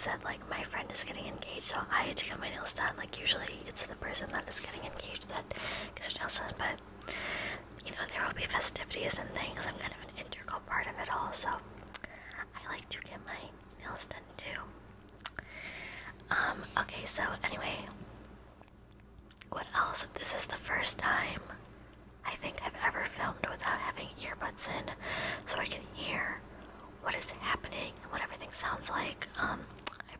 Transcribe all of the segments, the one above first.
said, like, my friend is getting engaged, so I had to get my nails done. Like, usually it's the person that is getting engaged that gets their nails done, but, you know, there will be festivities and things. I'm kind of an integral part of it all, so I like to get my nails done too. Okay, so anyway, what else? This is the first time I think I've ever filmed without having earbuds in, so I can hear what is happening and what everything sounds like. I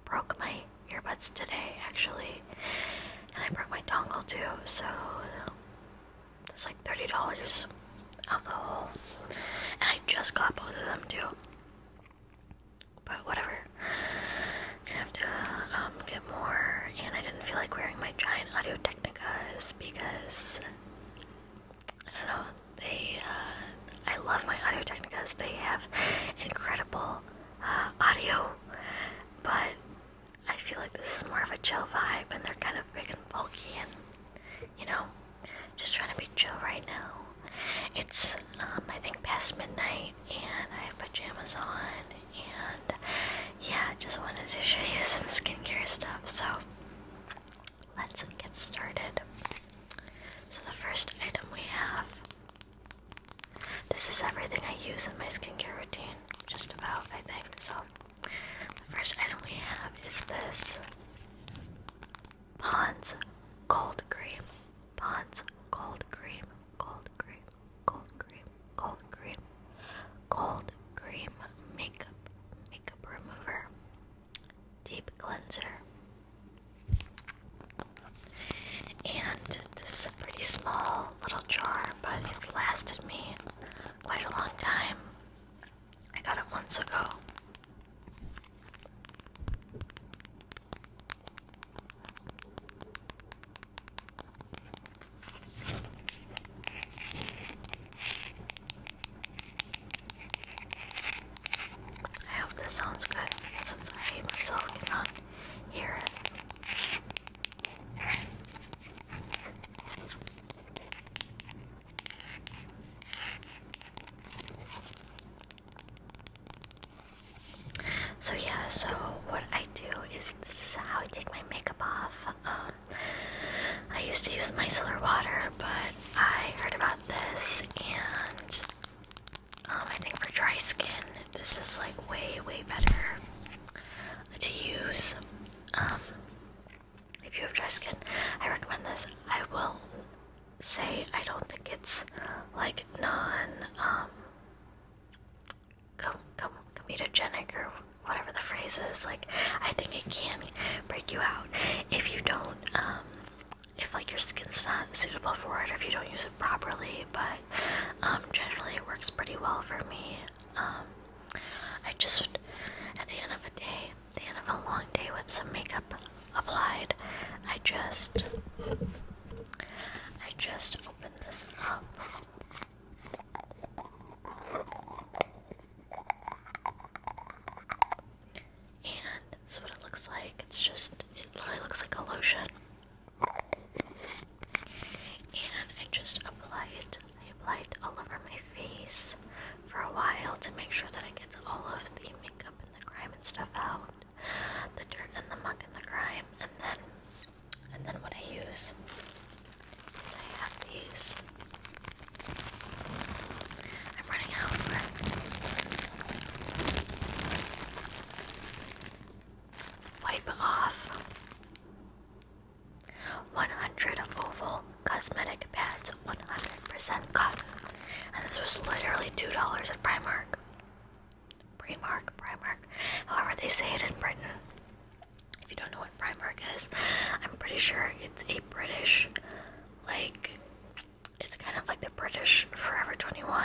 broke my earbuds today, actually, and I broke my dongle too, so it's like $30 out the hole, and I just got both of them too, but whatever. Gonna have to get more, and I didn't feel like wearing my giant Audio Technicas because I don't know, I love my Audio Technicas. They have incredible audio, but I feel like this is more of a chill vibe, and they're kind of big and bulky, and, you know, just trying to be chill right now. It's, I think, past midnight, and I have pajamas on, and yeah, just wanted to show you some skincare stuff, so let's get started. So the first item we have, this is everything I use in my skincare routine, just about, I think. So the first item we have is this Pond's Cold Cream. Pond's Cold Cream, Cold Cream, Cold Cream, Cold Cream, Cold Cream Makeup Remover, Deep Cleanser. And this is a pretty small little jar, but it's lasted me quite a long time. I got it months ago. I hope this sounds good, since I myself cannot hear it. So yeah, so what I do is, this is how I take my makeup off. I used to use micellar water, but I heard about this, and I think for dry skin, this is like way better to use. If you have dry skin, I recommend this. I will say I don't think it's like comedogenic or whatever the phrase is. Like, I think it can break you out if you don't, if like your skin's not suitable for it, or if you don't use it properly, but generally it works pretty well for me. I just, at the end of a day, the end of a long day with some makeup applied, I just open this up. And this is what it looks like. It literally looks like a lotion. And I just apply it. I apply it all over my face for a while to make sure that it gets all of the makeup and the grime and stuff out. The dirt and the muck and the grime. And then what I use is I have these. I'm running out, but wipe off 100 oval cosmetic pads, 100% cotton. And this was literally $2 at Primark. Primark. However they say it in Britain. If you don't know what Primark is, I'm pretty sure it's a British, like, it's kind of like the British Forever 21,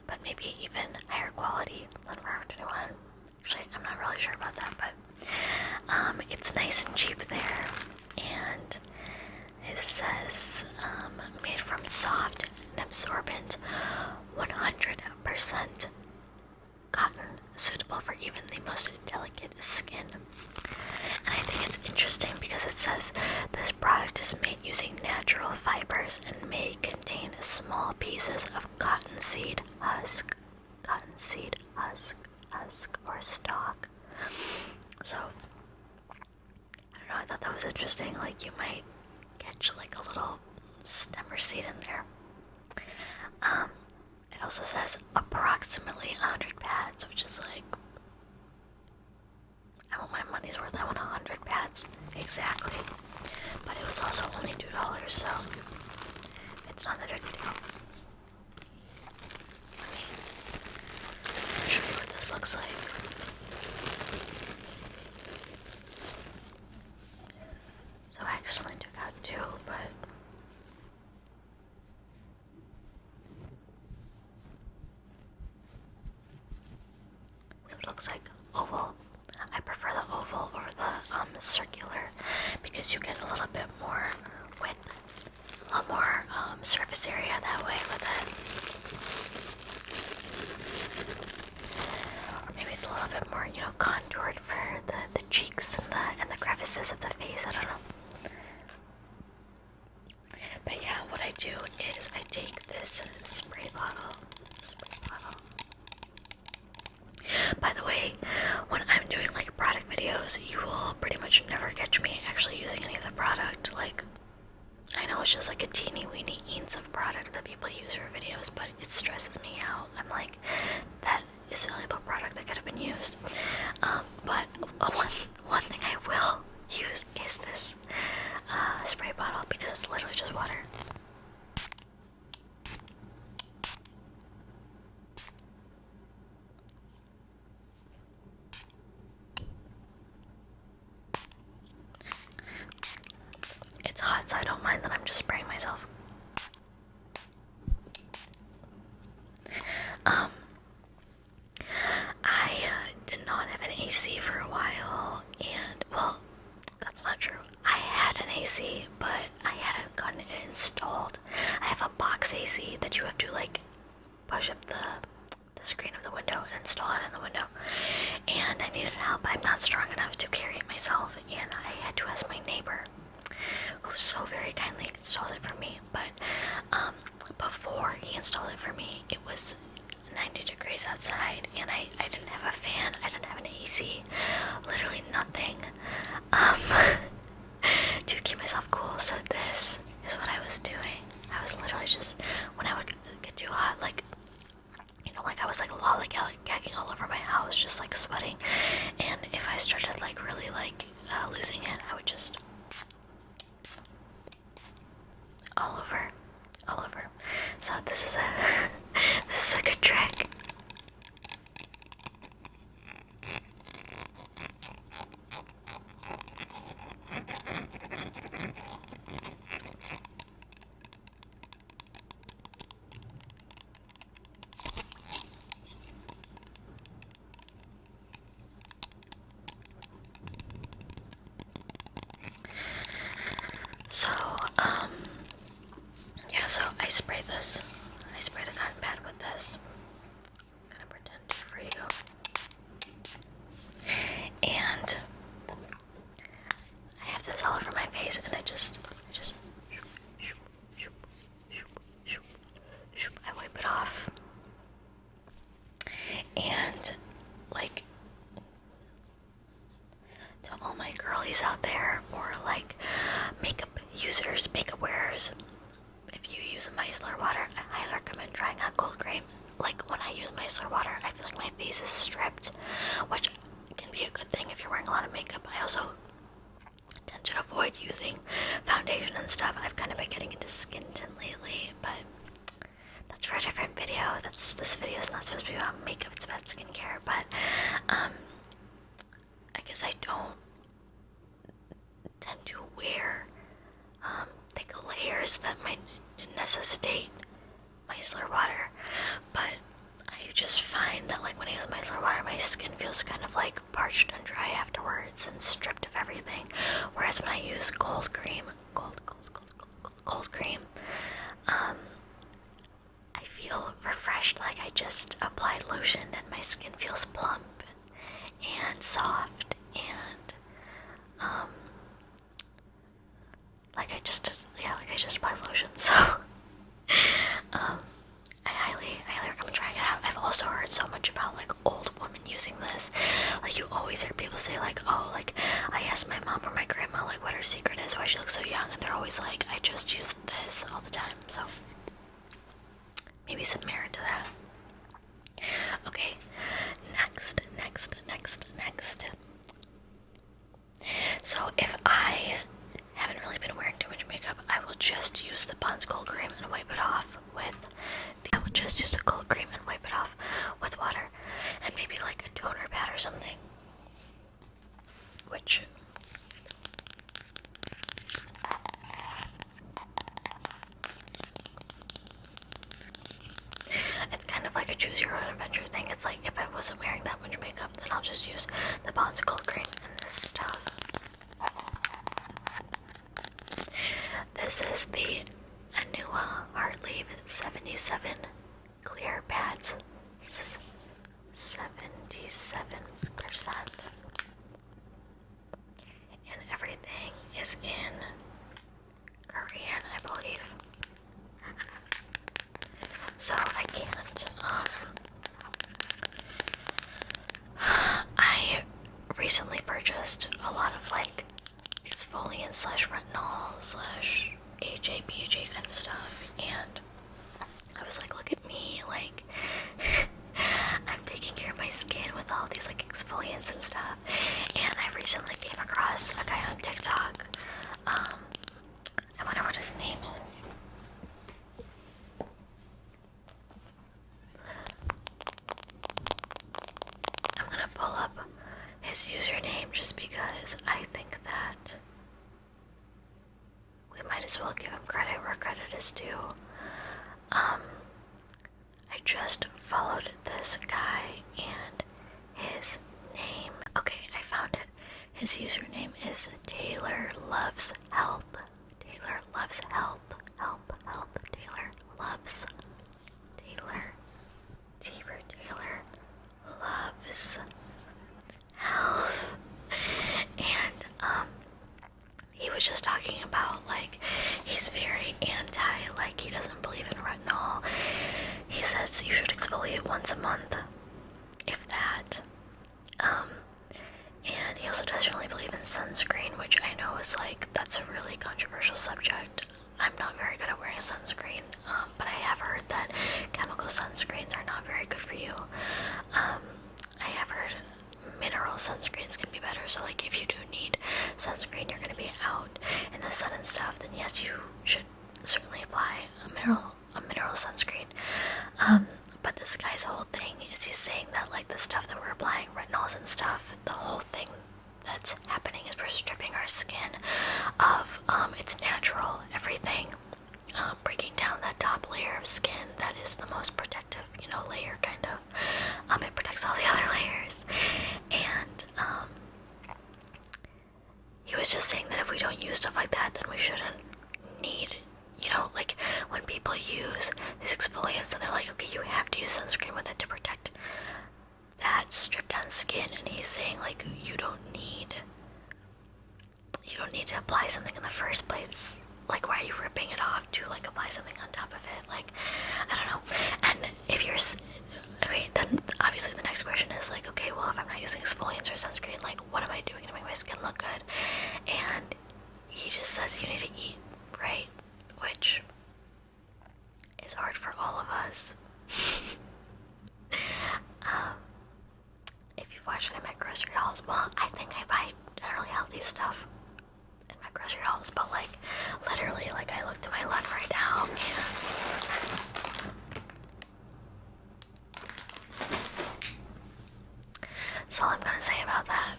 but maybe even higher quality than Forever 21. Actually, I'm not really sure about that, but it's nice and cheap there, and it says made from soft and absorbent 100% cotton, suitable for even the most delicate skin. And I think it's interesting because it says this product is made using natural fibers and may contain small pieces of cottonseed husk, or stalk. So don't know, I thought that was interesting. Like, you might catch like a little stem or seed in there. It also says approximately 100 pads, which is like, I want my money's worth. I want 100 pads exactly. But it was also only $2, so it's not that big a deal. Let me show you what this looks like. So I accidentally took out 2, but so it looks like oval. I prefer the oval over the circular because you get a little bit more width, a little more surface area that way with it. Or maybe it's a little bit more, you know, contoured for the cheeks and the crevices of the face. I don't know. But yeah, what I do is I take this spray bottle. By the way, when I'm doing like product videos, you will pretty much never catch me actually using any of the product. Like, I know it's just like a teeny weeny ounce of product that people use for videos, but it stresses me out. I'm like, that is valuable product that could have been used. But one thing I will use is this spray bottle because it's literally just water. It's hot, so I don't mind that I'm just spraying myself. I did not have an AC for a while, and, well, that's not true. I had an AC, but I hadn't gotten it installed. I have a box AC that you have to, like, push up the screen of the window and install it in the window. And I needed help. I'm not strong enough to carry it myself, and I had to ask my neighbor, who so very kindly installed it for me. But before he installed it for me, it was 90 degrees outside, and I didn't have a fan, I didn't have an AC, literally nothing to keep myself cool. So this is what I was doing. I was literally just, when I would get too hot, like, you know, like I was like lollygagging all over my house, just like sweating, and if I started like really like losing it, I would just all over. So this is a good trick. So, yeah, so I spray this. I spray the cotton pad with this. I'm gonna pretend to for you. And I have this all over my face, and I just I wipe it off. And, like, to all my girlies out there, or like makeup users, makeup wearers, if you use micellar water, I highly recommend trying out cold cream. Like, when I use micellar water, I feel like my face is stripped, which can be a good thing if you're wearing a lot of makeup. I also tend to avoid using foundation and stuff. I've kind of been getting into skin tint lately, but that's for a different video. This video is not supposed to be about makeup, it's about skincare. But I guess I don't tend to wear thick layers that might necessitate micellar water, but I just find that, like, when I use micellar water, my skin feels kind of like parched and dry afterwards and stripped of everything, whereas when I use cold cream, I feel refreshed, like I just applied lotion and my skin feels plump and soft, and like I just applied lotion. So I highly recommend trying it out. I've also heard so much about like old women using this. Like, you always hear people say, like, oh, like, I asked my mom or my grandma, like, what her secret is, why she looks so young, and they're always like, I just use this all the time. So maybe some merit to that. Okay, next. So if I haven't really been wearing too much makeup, I will just use the Pond's cold cream and wipe it off with I will just use the cold cream and wipe it off with water and maybe like a toner pad or something. Which it's kind of like a choose your own adventure thing. It's like if I wasn't wearing that much makeup, then I'll just use the Pond's cold cream and this stuff. This is the Anua Heart Leave 77 clear pads. This is 77%. And everything is in Korean, I believe. So I can't, I recently purchased a lot of like exfoliant slash retinol slash AHA, BHA kind of stuff, and I was like, look at me, like, I'm taking care of my skin with all these like exfoliants and stuff. And I recently came across a guy on TikTok, I wonder what his name is. I'm gonna pull up his username just because I think that we might as well give him credit where credit is due. I just followed this guy and his name. Okay, I found it. His username is Taylor Loves Health. Taylor Loves Health. Taylor Loves. Taylor. T for Taylor. Loves Health. And, he was just talking about, like, he's very anti, like, he doesn't believe in retinol. He says you should exfoliate once a month, if that. And he also doesn't really believe in sunscreen, which I know is, like, that's a really controversial subject. I'm not very good at wearing sunscreen, but I have heard that chemical sunscreens are not very good for you. I have heard mineral sunscreens can be better, so like if you do need sunscreen, you're going to be out in the sun and stuff, then yes, you should certainly apply a mineral sunscreen. But this guy's whole thing is he's saying that like the stuff that we're applying, retinols and stuff, the whole thing that's happening is we're stripping our skin of its natural everything, breaking down that top layer of skin that is the most protective, layer kind of. It protects all the other layers. And he was just saying that if we don't use stuff like that, then we shouldn't need, like when people use these exfoliants and they're like, okay, you have to use sunscreen with it to protect that stripped down skin, and he's saying like you don't need to apply something in the first place. Like, why are you ripping it off to like apply something on top of it? Like, I don't know. And if you're okay, then obviously the next question is like, okay, well, if I'm not using exfoliants or sunscreen, like what am I doing to make my skin look good? And he just says you need to eat right, which is hard for all of us. If you've watched any of my grocery hauls, well, I think I buy generally healthy stuff in my grocery hauls, but like literally, like I look to my left right now and that's all I'm gonna say about that.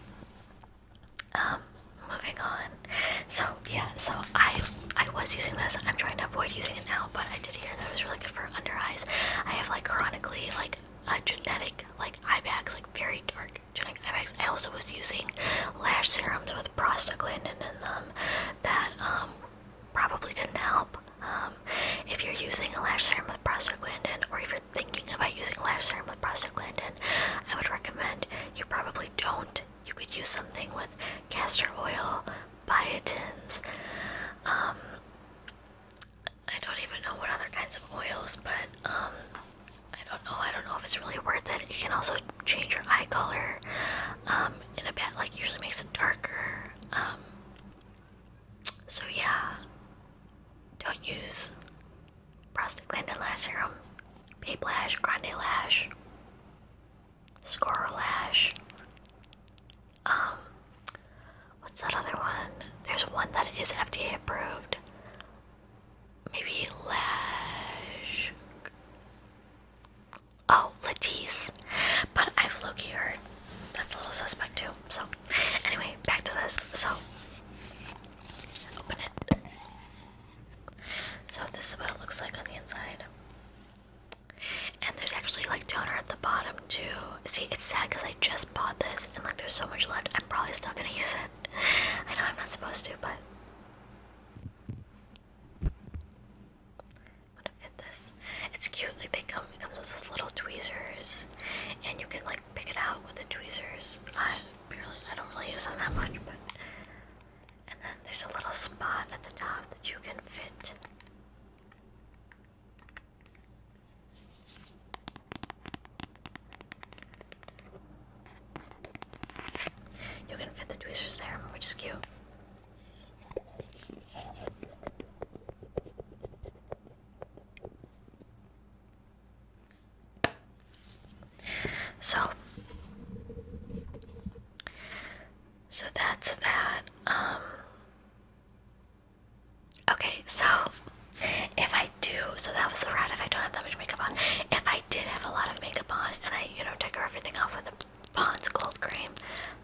Moving on. So yeah, so I was using this. I'm trying to avoid using it now, but I did hear that it was really good for under eyes. I have like chronically like a genetic like eye bags, like very dark genetic eye bags. I also was using lash serums with prostaglandin in them that probably didn't help. If you're using a lash serum with prostaglandin, or if you're thinking about using a lash serum with prostaglandin, I would recommend you probably don't. You could use something with castor oil, biotins, I don't even know what other kinds of oils, but I don't know if it's really worth it. It can also change your eye color. in a bit, like usually makes it darker. So yeah, don't use prostaglandin lash serum, Babe Lash, Grande Lash, Scora Lash. What's that other one? There's one that is FDA approved. Maybe Lash. Oh, Latisse. But I've low-key heard that's a little suspect too. So, anyway, back to this. So, open it. So, this is what it looks like on the inside. And there's actually like toner at the bottom too. See, it's sad because I just bought this and like there's so much left. I'm probably still gonna use it. I know I'm not supposed to, but I'm gonna fit this. It's cute. Like it comes with those little tweezers, and you can like pick it out with the tweezers. I don't really use them that much, but and then there's a little spot at the top that you can fit. You can fit the tweezers there, which is cute. So that's that. Okay, so if I do, so that was the route if I don't have that much makeup on. If I did have a lot of makeup on and I, took everything off with the Pond's Gold Cream,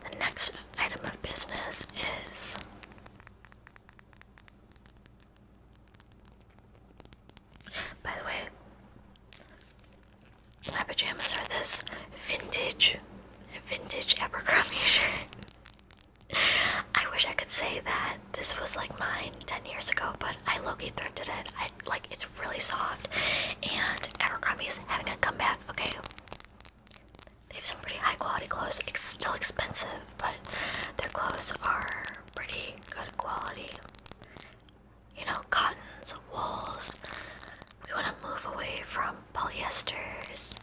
the next item of business is by the way, my pajamas are this vintage Abercrombie shirt. I wish I could say that this was like mine 10 years ago, but I low-key thrifted it. It's really soft, and Abercrombie's having a comeback. Okay, they have some pretty high quality clothes. It's still expensive, but their clothes are pretty good quality. Cottons, wools. We want to move away from polyesters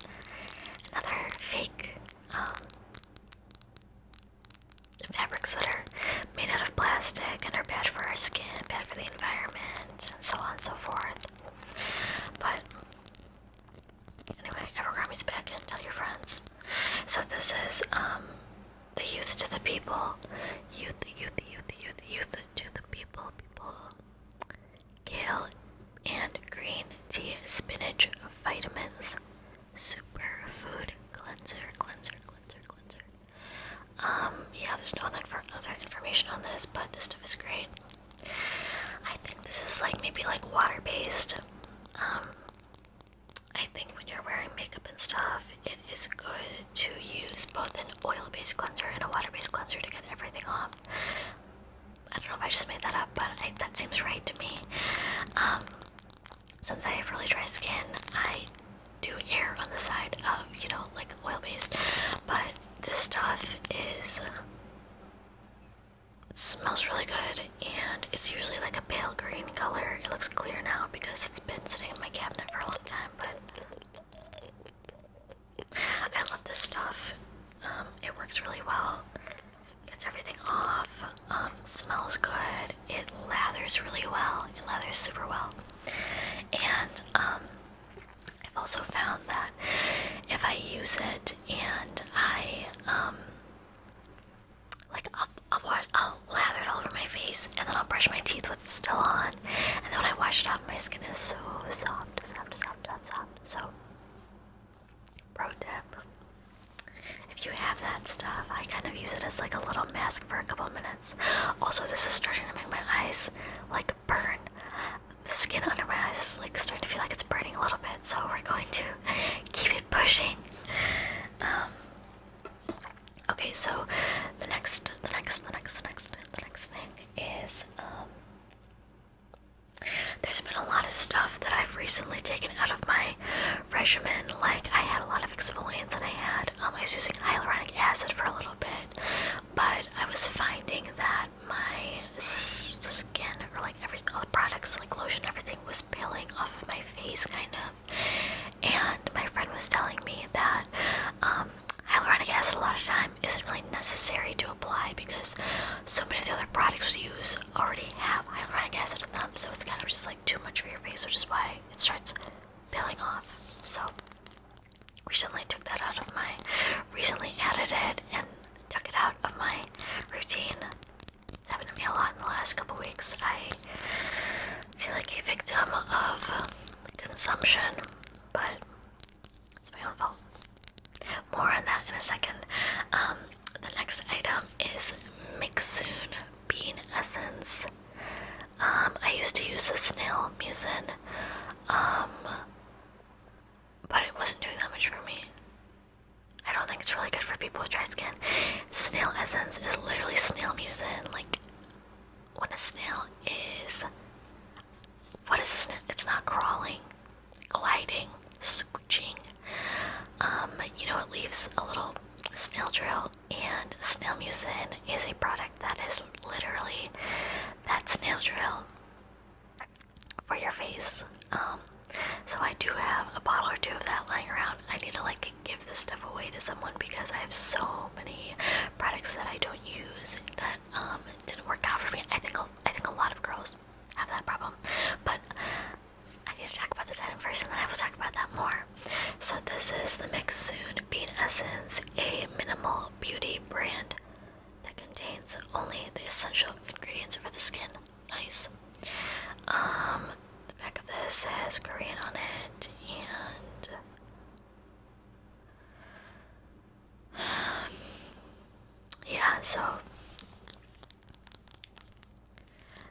and other fake fabrics that are made out of plastic and are bad for our skin, bad for the environment, and so on and so forth. But anyway, Abercrombie's back in. Tell your friends. So this is the youth to the people. Youth to the people. Kale and green tea, spinach, vitamins, superfood cleanser. Yeah, there's no other information on this, but this stuff is great. I think this is maybe water-based. I think when you're wearing makeup and stuff, it is good to use both an oil-based cleanser and a water-based cleanser to get everything off. I don't know if I just made that up, but that seems right to me. Since I have really dry skin, I do err on the side of, oil-based, but this stuff smells really good, and it's usually a pale green color. It looks clear now because it's been sitting in my cabinet for a long time, but I love this stuff. It works really well. Gets everything off. Smells good. It lathers really well. It lathers super well. And I've also found that if I use it and I'll lather it all over my face, and then I'll brush my teeth with it still on, and then when I wash it off, my skin is so soft. So, pro tip: if you have that stuff, I kind of use it as a little mask for a couple of minutes. Also, this is starting to make my eyes burn. The skin under my eyes is starting to feel like it's burning a little bit, so we're going to keep it pushing. Okay, so the next thing is there's been a lot of stuff that I've recently taken out of my regimen. I had a lot of exfoliants, and I was using hyaluronic acid for a little bit, but I was finding that my skin, or all the products, lotion, everything was peeling off of my face, kind of. And my friend was telling me that hyaluronic acid most a lot of time isn't really necessary to apply because so many of the other products we use already have hyaluronic acid in them, so it's kind of just like too much for your face, which is why it starts peeling off. So recently added it and took it out of my routine. It's happened to me a lot in the last couple weeks. I feel like a victim of consumption, but it's my own fault. More on that in a second. The next item is Mixsoon Bean Essence. I used to use the snail mucin, but it wasn't doing that much for me. I don't think it's really good for people with dry skin. Snail essence is literally snail mucin. Like, when a snail is... What is a snail? It's not crawling, gliding, scooching. It leaves a little snail trail, and snail mucin is a product that is literally that snail trail for your face. So I do have a bottle or two of that lying around. I need to give this stuff away to someone because I have so many products that I don't use that didn't work out for me. I think a lot of girls have that problem, but I need to talk about this item first, and then I will talk about that more. So this is the Mixsoon Bean Essence, a minimal beauty brand that contains only the essential ingredients for the skin. Nice. The back of this has Korean on it, and yeah, so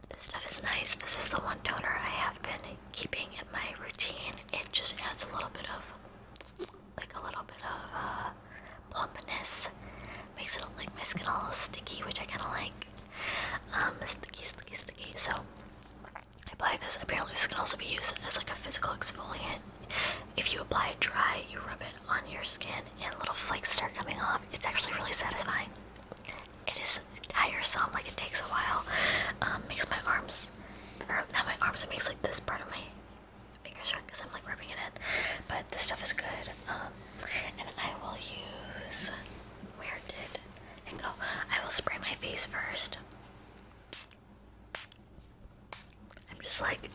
this stuff is nice. This is the one toner I have been keeping in my routine. It just adds a little bit of plumpness. Makes it like my skin all sticky, which I kind of like. Sticky. So I apply this. Apparently this can also be used as like a physical exfoliant. If you apply it dry, you rub it on your skin and little flakes start coming off. It's actually really satisfying. It is tiresome, like it takes a while. Makes my arms, or not my arms, it makes like this part of my fingers hurt because I'm like rubbing it in. But this stuff is good. And I will use, where did it go? I will spray my face first. I'm just like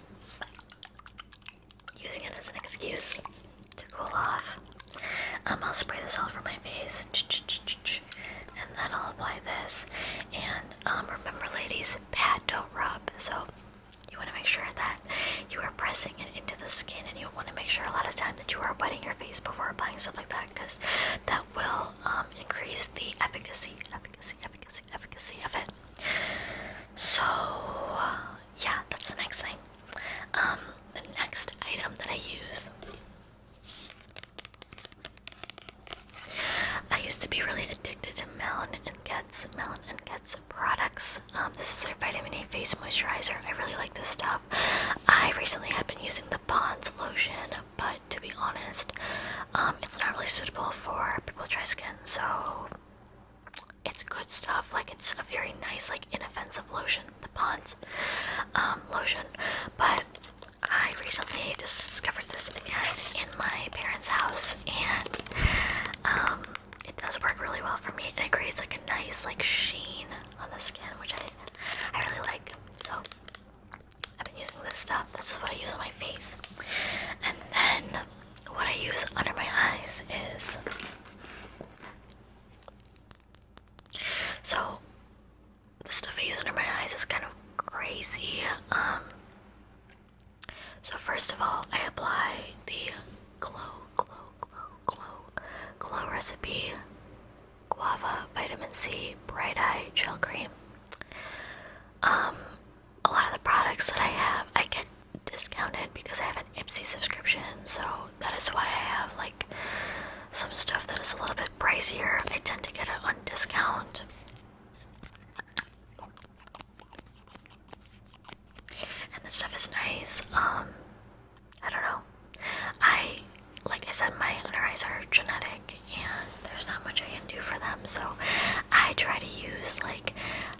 using it as an excuse to cool off. I'll spray this all over my face. And then I'll apply this. And remember, ladies, pat, don't rub. So you want to make sure that you are pressing it into the skin, and you want to make sure a lot of time that you are wetting your face before applying stuff like that, because that will increase the efficacy of it. So yeah, that's the next thing. The next item that I use. I used to be really addicted to Melon and Getz products. This is their vitamin A face moisturizer. I really like this stuff. I recently had been using the Pond's lotion, but to be honest, it's not really suitable for people with dry skin. So it's good stuff. Like, it's a very nice, like, inoffensive lotion, the Pond's lotion. But I recently discovered this again in my parents' house, and it does work really well for me, and it creates like a nice like sheen on the skin, which I really like. So I've been using this stuff. This is what I use on my face. And then what I use under my eyes is, so the stuff I use under my eyes is kind of crazy. So first of all, I apply the Glow Recipe Guava Vitamin C Bright Eye Gel Cream. A lot of the products that I have, I get discounted because I have an Ipsy subscription, so that is why I have like some stuff that is a little bit pricier. I tend to get it on discount. And this stuff is nice. I don't know. Like I said, my under eyes are genetic, and there's not much I can do for them, so I try to use like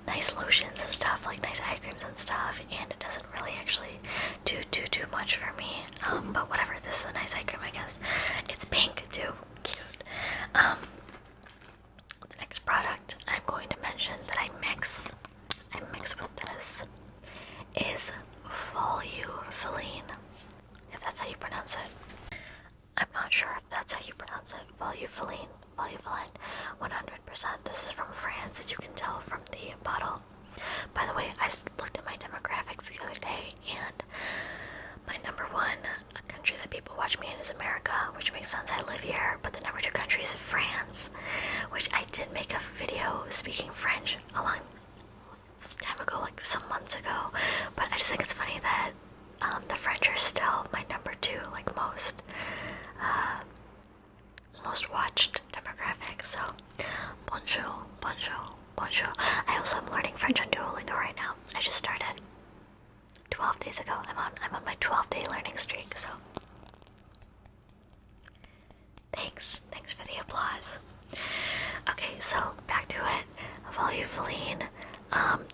nice lotions and stuff, like nice eye creams and stuff, and it doesn't really actually do too much for me. But whatever, this is a nice eye cream, I guess. It's pink too, cute. I mix with this is volufiline, if that's how you pronounce it. I'm not sure if that's how you pronounce it. Volufiline, 100%. This is from France, as you can tell from the bottle. By the way, I looked at my demographics the other day, and my number one country that people watch me in is America, which makes sense, I live here, but the number two country is France, which I did make a video speaking French a long time ago, like some months ago, but I just think it's funny that the French are still my number two, like most watched demographic. So bonjour, bonjour, bonjour. I also am learning French on Duolingo right now. I just started 12 days ago. I'm on my 12-day learning streak, so thanks for the applause. Okay, so back to it. Volufiline.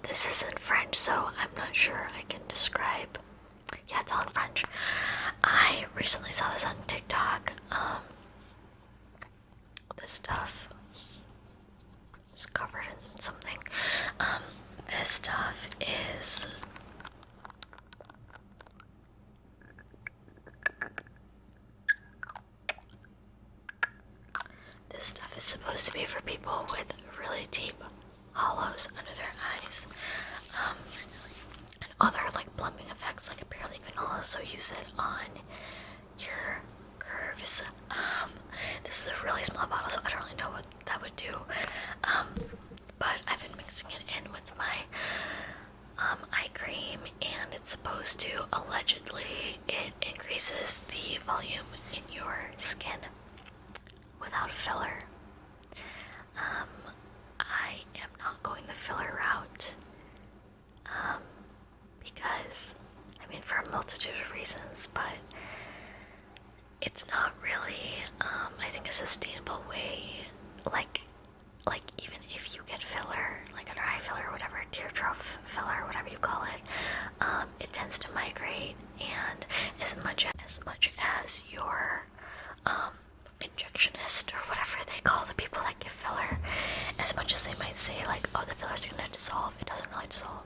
This is in French, so I'm not sure I can describe. Yeah, it's all in French. I recently saw this on TikTok. This stuff is covered in something. This stuff is supposed to be for people with really deep hollows under their eyes, and other like plumping effects. Like apparently you can also use it on your curves. This is a really small bottle, so I don't really know what that would do. But I've been mixing it in with my eye cream, and it's supposed to, allegedly, it increases the volume in your skin without filler. I am not going the filler route, because, I mean, for a multitude of reasons, but it's not really, I think, a sustainable way, like even if you get filler, like under eye filler or whatever, teardrop filler, whatever you call it, it tends to migrate, and as much as your, injectionist, or whatever they call the people that give filler, as much as they might say, like, oh, the filler's gonna dissolve, it doesn't really dissolve.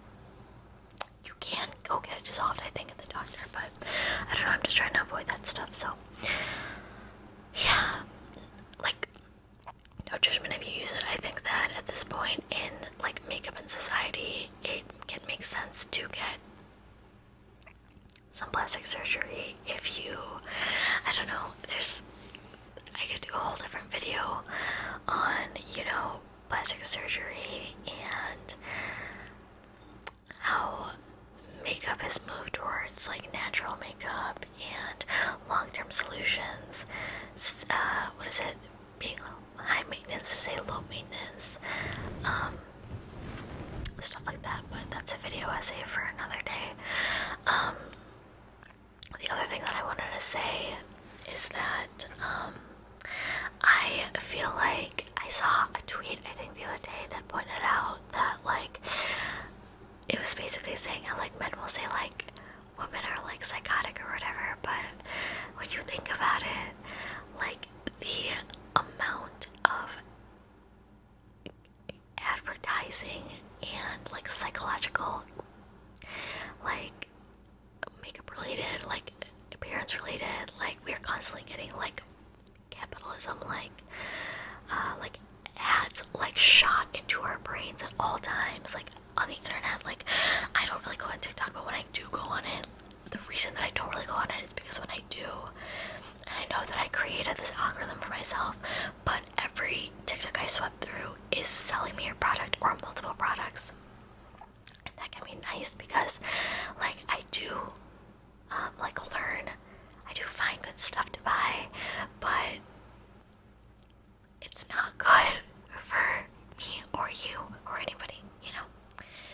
You can go get it dissolved, I think, at the doctor, but I don't know, I'm just trying to avoid that stuff, so yeah, like, no judgment if you use it. I think that at this point in, like, makeup and society, it can make sense to get some plastic surgery if you, I don't know, I could do a whole different video on, plastic surgery and how makeup has moved towards, like, natural makeup and long-term solutions. What is it? Being high maintenance to say low maintenance. Stuff like that, but that's a video essay for another day. The other thing that I wanted to say is that, I feel like I saw a tweet, I think the other day, that pointed out that, like, it was basically saying how, like, men will say, like, women are, like, psychotic or whatever, but when you think about it, like, the amount of advertising and, like, psychological, like, makeup related, like, appearance related, like, we are constantly getting, like, capitalism, like ads, like, shot into our brains at all times, like, on the internet. Like, I don't really go on TikTok, but when I do go on it, the reason that I don't really go on it is because when I do, and I know that I created this algorithm for myself, but every TikTok I swept through is selling me a product or multiple products, and that can be nice because, like, I do, learn, I do find good stuff to buy, but it's not good for me or you or anybody,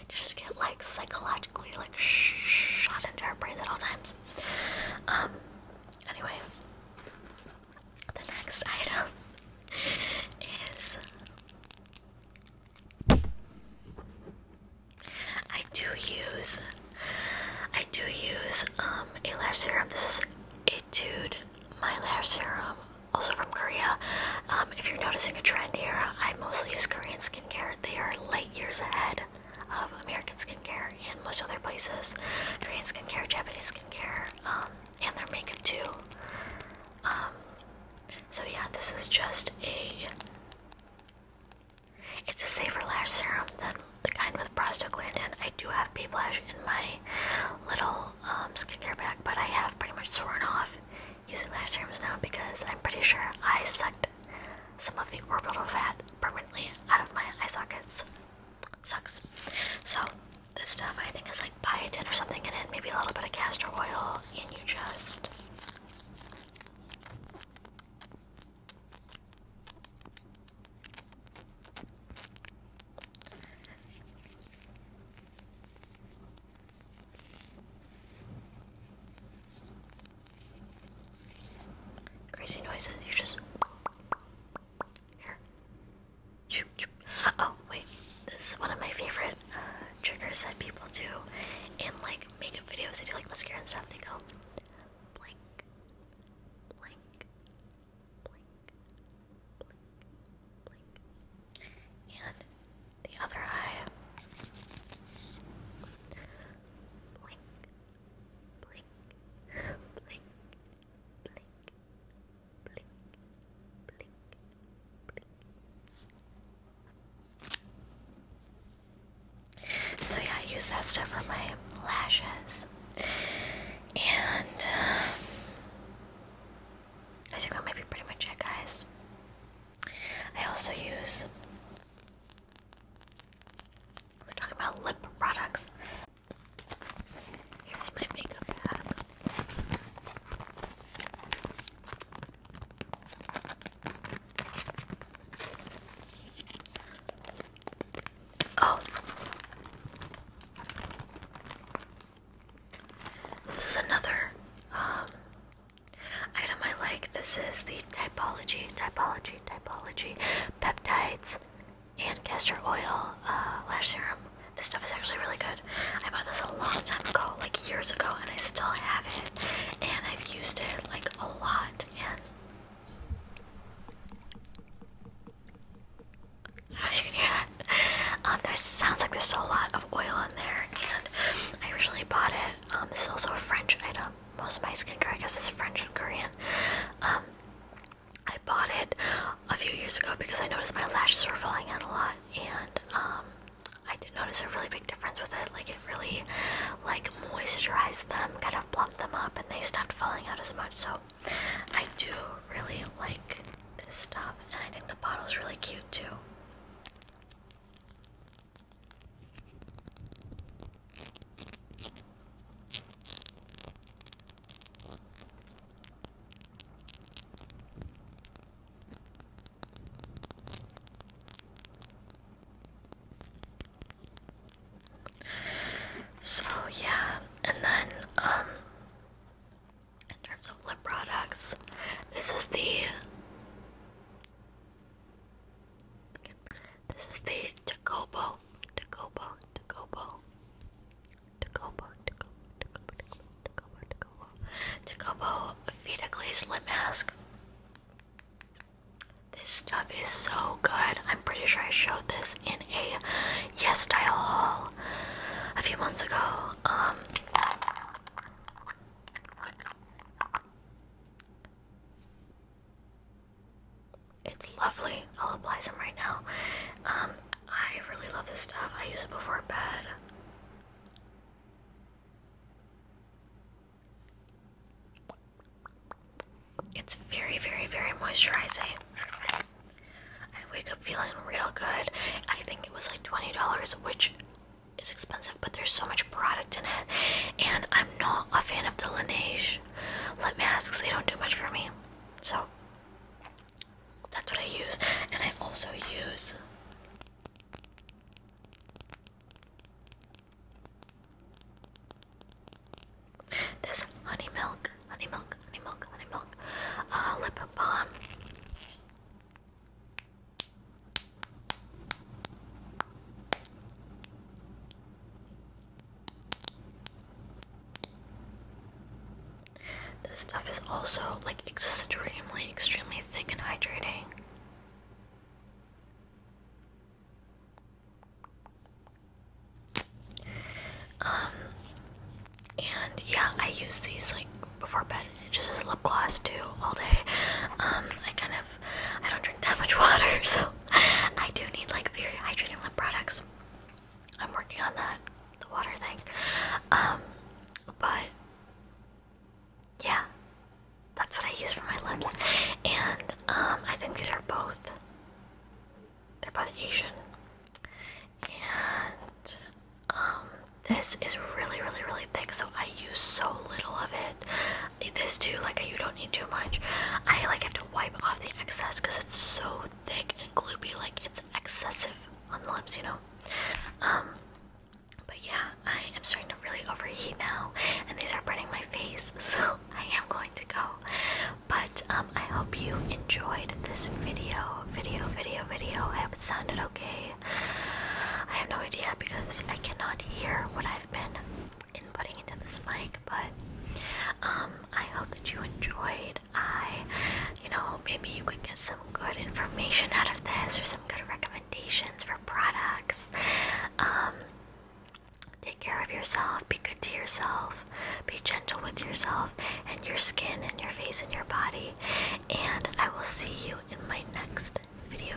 to just get, like, psychologically, like, shot into our brains at all times. Anyway, the next item is, I do use a lash serum. This is Etude My Lash Serum, also from Korea. If you're noticing a trend here, I mostly use Korean skincare. They are light years ahead It's a safer lash serum than the kind with prostaglandin. I do have baby lash in my little skincare bag, but I have pretty much sworn off using lash serums now because I'm pretty sure I sucked some of the orbital fat permanently out of my eye sockets. Sucks. So this stuff I think is like biotin or something in it, maybe a little bit of castor oil, and you just crazy noises. You just here. Oh wait, this is one of my favorite triggers that people do in like makeup videos. They do like mascara and stuff. They go blink, blink, blink, blink, blink, and the other eye. Blink, blink, blink, blink, blink, blink, blink. So yeah, I use that stuff for my lashes, and I think that might be pretty much it, guys. I also use, we're talking about lip products. Here's my makeup bag. Oh, this is another item I like. This is the Typology Peptides and Castor Oil Lash Serum. This stuff is actually really good. I bought this a long time ago, like years ago, and I still have it. And I've used it like a lot. And you can hear that. There sounds like there's still a lot of oil in there, and I originally bought it. This is also a French item. Most of my skincare, I guess, is French and Korean. I bought it a few years ago because I noticed my lashes were falling out a lot, and I did notice a really big difference with it. Like it really, like moisturized them, kind of plumped them up, and they stopped falling out as much. So I do really like this stuff, and I think the bottle is really cute too. So yeah, and then in terms of lip products, this is the Tacobo Vita Glaze Lip Mask. This stuff is so good. I'm pretty sure I showed this in a Yes Style haul a few months ago. It's lovely. I'll apply some right now. I really love this stuff. I use it before bed. It's very, very, very moisturizing. I wake up feeling real good. I think it was like $20, which is expensive, but there's so much product in it. And I'm not a fan of the Laneige lip masks. They don't do much for me. So that's what I use. And I also use this honey milk lip balm. This stuff is also like extremely thick and hydrating. And yeah, I use these like before bed, just as lip gloss too, all day. I don't drink that much water, so I do need like very this too, like you don't need too much. I like have to wipe off the excess because it's so thick and gloopy, like it's excessive on the lips, you know. But yeah, I am starting to really overheat now, and these are burning my face, so I am going to go. But I hope you enjoyed this video. I hope it sounded okay. I have no idea because I cannot hear what I've been inputting into this mic, but I hope that you enjoyed. Maybe you could get some good information out of this or some good recommendations for products. Take care of yourself, be good to yourself, be gentle with yourself and your skin and your face and your body. And I will see you in my next video.